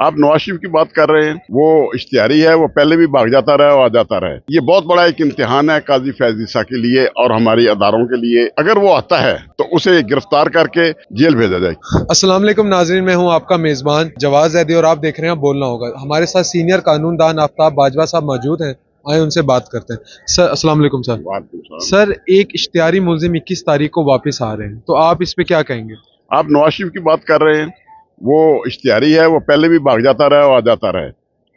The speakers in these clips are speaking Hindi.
आप नवाज शरीफ की बात कर रहे हैं, वो इश्तिहारी है, वो पहले भी भाग जाता रहा और आ जाता रहा। ये बहुत बड़ा एक इम्तिहान है काजी फैज ईसा के लिए और हमारी अदारों के लिए। अगर वो आता है तो उसे गिरफ्तार करके जेल भेजा जाए। अस्सलाम वालेकुम नाज़रीन, मैं हूं आपका मेज़बान जवाद ज़ैदी और आप देख रहे हैं बोलना होगा। हमारे साथ सीनियर कानूनदान आफ्ताब बाजवा साहब मौजूद हैं। आए उनसे बात करते हैं। सर अस्सलाम वालेकुम सर। सर, एक इश्तिहारी मुल्ज़िम 21 तारीख को वापस आ रहे हैं, तो आप इस पे क्या कहेंगे? आप नवाज शरीफ की बात कर रहे हैं, वो इश्तिहारी है, वो पहले भी भाग जाता रहा और आ जाता रहा।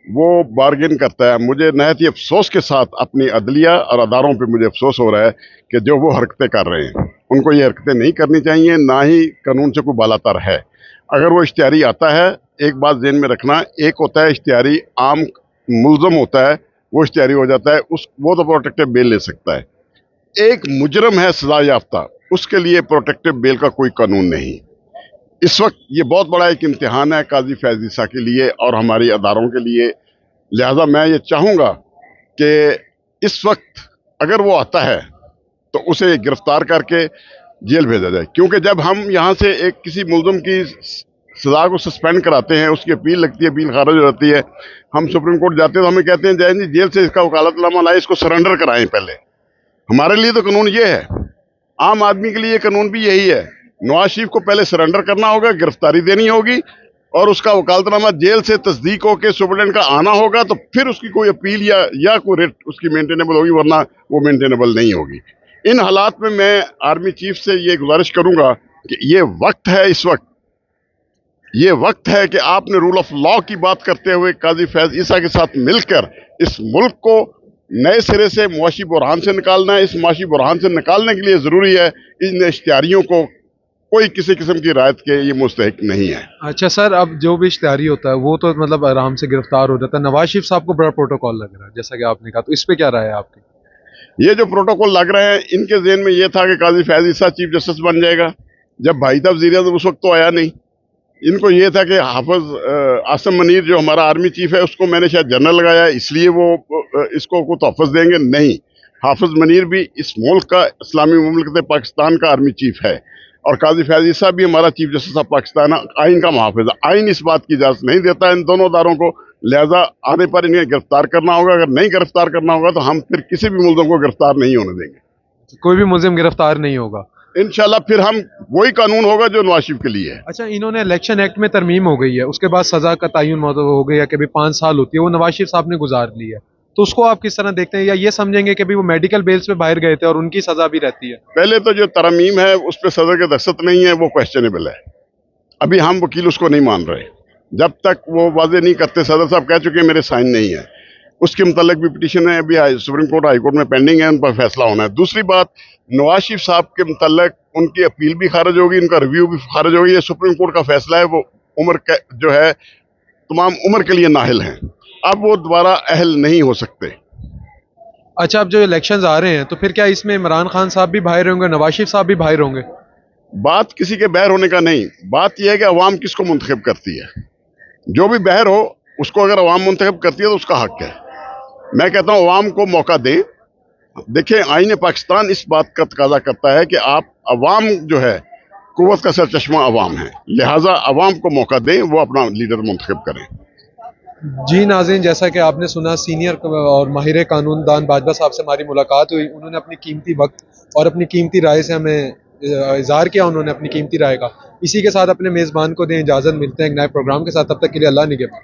वो बार्गेन करता है। मुझे नहायत ही अफसोस के साथ अपनी अदलिया और अदारों पे मुझे अफसोस हो रहा है कि जो वो हरकतें कर रहे हैं, उनको ये हरकतें नहीं करनी चाहिए, ना ही कानून से कोई बालातर है। अगर वो इश्तिहारी आता है, एक बात ज़हन में रखना, एक होता है इश्तिहारी आम मुल्ज़म होता है, वो इश्तिहारी हो जाता है, वो तो प्रोटेक्टिव बेल ले सकता है। एक मुजरम है सजा याफ्ता, उसके लिए प्रोटेक्टिव बेल का कोई कानून नहीं। इस वक्त ये बहुत बड़ा एक इम्तिहान है काजी फैज ईसा के लिए और हमारी अदारों के लिए। लिहाजा मैं ये चाहूँगा कि इस वक्त अगर वो आता है तो उसे गिरफ्तार करके जेल भेजा जाए, क्योंकि जब हम यहाँ से एक किसी मुल्ज़िम की सज़ा को सस्पेंड कराते हैं, उसकी अपील लगती है, अपील खारिज हो जाती है, हम सुप्रीम कोर्ट जाते हैं तो हमें कहते हैं जैन जी जेल से इसका वकालतनामा लाए, इसको सरेंडर कराएं। पहले हमारे लिए तो कानून ये है, आम आदमी के लिए कानून भी यही है। नवाज शरीफ को पहले सरेंडर करना होगा, गिरफ्तारी देनी होगी और उसका वकालतनामा जेल से तस्दीक होकर सुप्रीटेंडेंट का आना होगा, तो फिर उसकी कोई अपील या कोई रेट उसकी मेंटेनेबल होगी, वरना वो मेंटेनेबल नहीं होगी। इन हालात में मैं आर्मी चीफ से ये गुजारिश करूंगा कि ये वक्त है, इस वक्त ये वक्त है कि आपने रूल ऑफ लॉ की बात करते हुए काजी फैज ईसा के साथ मिलकर इस मुल्क को नए सिरे से मुआशी बुरहान से निकालना है। इस मुआशी बुरहान से निकालने के लिए ज़रूरी है इन इश्तिहारियों को कोई किसी किस्म की रायत के ये मुस्तहिक नहीं है। अच्छा सर, अब जो भी इश्तिहारी होता है वो तो मतलब आराम से गिरफ्तार हो जाता है। नवाज शरीफ साहब को बड़ा प्रोटोकॉल लग रहा है, जैसा कि आपने कहा, तो इस पे क्या राय है आपकी? ये जो प्रोटोकॉल लग रहे हैं, इनके ज़हन में ये था कि काजी फैज ईसा चीफ जस्टिस बन जाएगा। जब भाई था वज़ीर आज़म उस वक्त तो आया नहीं। इनको ये था कि हाफिज आसम मनीर जो हमारा आर्मी चीफ है, उसको मैंने शायद जनरल लगाया, इसलिए वो इसको को तोहफ़्फ़ देंगे। नहीं, हाफिज मनीर भी इस मुल्क का, इस्लामी मुल्क पाकिस्तान का आर्मी चीफ है और काजी फैज ईसा भी हमारा चीफ जस्टिस ऑफ पाकिस्तान आइन का मुहाफ़िज़ है। आइन इस बात की इजाज़त नहीं देता इन दोनों अदारों को, लिहाजा आने पर इन्हें गिरफ्तार करना होगा। अगर नहीं गिरफ्तार करना होगा तो हम फिर किसी भी मुल्ज़िम को गिरफ्तार नहीं होने देंगे। कोई भी मुल्ज़िम गिरफ्तार नहीं होगा इंशाल्लाह। फिर हम वही कानून होगा जो नवाज शरीफ के लिए है। अच्छा, इन्होंने इलेक्शन एक्ट में तरमीम हो गई है, उसके बाद सजा का तयन हो गया कि 5 साल होती है, वो नवाज शरीफ साहब ने गुजार ली है, तो उसको आप किस तरह देखते हैं? या ये समझेंगे कि भी वो मेडिकल बेल्स पे बाहर गए थे और उनकी सजा भी रहती है? पहले तो जो तरमीम है उस पर सदर की दस्तखत नहीं है, वो क्वेश्चनेबल है। अभी हम वकील उसको नहीं मान रहे जब तक वो वाजे नहीं करते। सदर साहब कह चुके हैं मेरे साइन नहीं है, उसके मुतल्लिक भी पिटीशन है, अभी सुप्रीम कोर्ट हाई कोर्ट में पेंडिंग है, उन पर फैसला होना है। दूसरी बात, नवाज शरीफ साहब के मुतल्लिक उनकी अपील भी खारिज होगी, उनका रिव्यू भी खारिज होगी। ये सुप्रीम कोर्ट का फैसला है, वो उम्र जो है तमाम उम्र के लिए नाहिल हैं, अब वो दोबारा अहल नहीं हो सकते। अच्छा, अब जो इलेक्शंस आ रहे हैं तो फिर क्या इसमें इमरान खान साहब भी बाहर होंगे, नवाज शरीफ साहब भी बाहर होंगे? बात किसी के बहर होने का नहीं, बात यह है कि अवाम किसको मुंतखब करती है। जो भी बहर हो उसको अगर अवाम मुंतखब करती है तो उसका हक है। मैं कहता हूँ अवाम को मौका दें। देखिए, आईन पाकिस्तान इस बात का तकाजा करता है कि आप अवाम जो है, कुव्वत का सरचश्मा अवाम है, लिहाजा अवाम को मौका दें, वो अपना लीडर मुंतखब करें। जी नाज़रीन, जैसा कि आपने सुना, सीनियर और माहिर कानूनदान बाजवा साहब से हमारी मुलाकात हुई। उन्होंने अपनी कीमती वक्त और अपनी कीमती राय से हमें इज़हार किया, उन्होंने अपनी कीमती राय का। इसी के साथ अपने मेज़बान को दें इजाज़त, मिलते हैं एक नए प्रोग्राम के साथ, तब तक के लिए अल्लाह निगहबान।